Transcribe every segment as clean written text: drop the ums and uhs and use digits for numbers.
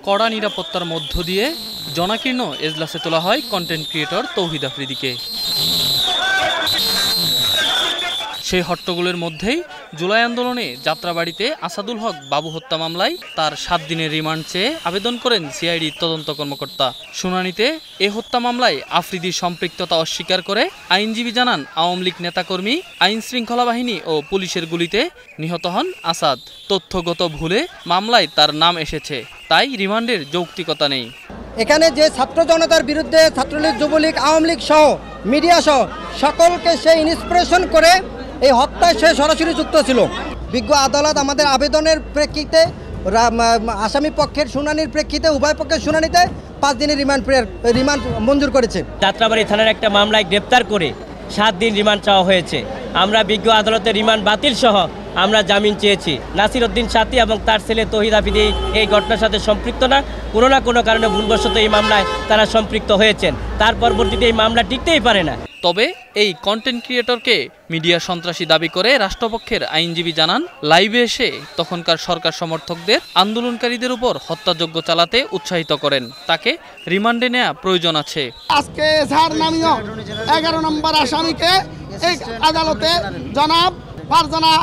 কড়া নিরাপত্তার মধ্য দিয়ে জনাকীর্ণ এজলাসে তোলা হয় কন্টেন্ট ক্রিয়েটর তৌহিদ আফ্রিদিকে। সেই হট্টগোলের মধ্যেই জুলাই আন্দোলনে যাত্রাবাড়িতে আসাদুল হক বাবু হত্যা মামলায় তার 7 দিনের রিমান্ড চেয়ে আবেদন করেন সিআইডির তদন্ত কর্মকর্তা। শুনানিতে এ হত্যা মামলায় আফ্রিদির সম্পৃক্ততা অস্বীকার করে আইনজীবী জানান, আওয়ামী লীগ নেতাকর্মী, আইন শৃঙ্খলা বাহিনী ও পুলিশের গুলিতে নিহত হন আসাদ। তথ্যগত ভুলে মামলায় তার নাম এসেছে, তাই রিমান্ডের যৌক্তিকতা নেই। এখানে যে ছাত্র জনতার বিরুদ্ধে ছাত্রলীগ, যুবলীগ, আওয়ামী লীগ সহ মিডিয়া সহ সকলকে সে ইন্সপিরেশন করে এই হত্যায় সে সরাসরি যুক্ত ছিল। বিজ্ঞ আদালত আমাদের আবেদনের প্রেক্ষিতে, আসামি পক্ষের শুনানির প্রেক্ষিতে, উভয় পক্ষের শুনানিতে 5 দিনের রিমান্ড মঞ্জুর করেছে। যাত্রাবাড়ি থানার একটা মামলায় গ্রেপ্তার করে 7 দিন রিমান্ড চাওয়া হয়েছে। আমরা বিজ্ঞ আদালতের রিমান্ড বাতিল সহ আমরা জামিন চেয়েছি। নাসির উদ্দিন সাথী এবং তার ছেলে তৌহিদ আফ্রিদি এই ঘটনার সাথে সম্পৃক্ত না, কোনো না কোনো কারণে ভুলবশত এই মামলায় তারা সম্পৃক্ত হয়েছেন। তার পরবর্তীতে এই মামলা টিকতেই পারে না। তবে এই কন্টেন্ট ক্রিয়েটরকে মিডিয়া সন্ত্রাসী দাবি করে রাষ্ট্রপক্ষের আইনজীবী জানান, লাইভে এসে তখনকার সরকার সমর্থকদের আন্দোলনকারীদের উপর হত্যাযজ্ঞ চালাতে উৎসাহিত করেন। তাকে রিমান্ডে নেওয়া প্রয়োজন আছে। আজকে এজাহার নামীয় 11 নম্বর আসামিকে এই আদালতে জনাব ফারজানা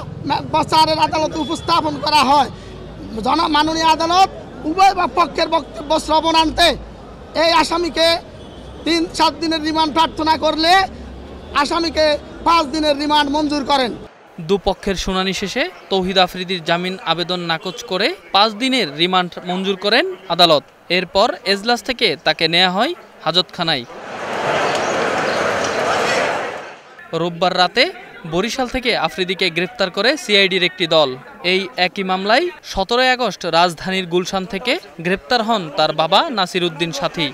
বাসারের আদালতে উপস্থাপন করা হয়। জনাব মাননীয় আদালত উভয় পক্ষের বক্তব্য শ্রবণান্তে এই আসামিকে 7 দিনের রিমান্ড প্রার্থনা করলে আসামিকে 5 দিনের রিমান্ড মঞ্জুর করেন। দুপক্ষের শুনানি শেষে তৌহিদ আফ্রিদির জামিন আবেদন নাকচ করে 5 দিনের রিমান্ড মঞ্জুর করেন আদালত। এরপর এজলাস থেকে তাকে নেওয়া হয় হাজতখানায়। রোববার রাতে বরিশাল থেকে আফ্রিদিকে গ্রেফতার করে সিআইডির একটি দল। এই একই মামলায় 17 আগস্ট রাজধানীর গুলশান থেকে গ্রেপ্তার হন তার বাবা নাসির উদ্দিন সাথী।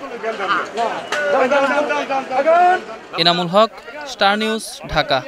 Enamul Haque, star news, Dhaka.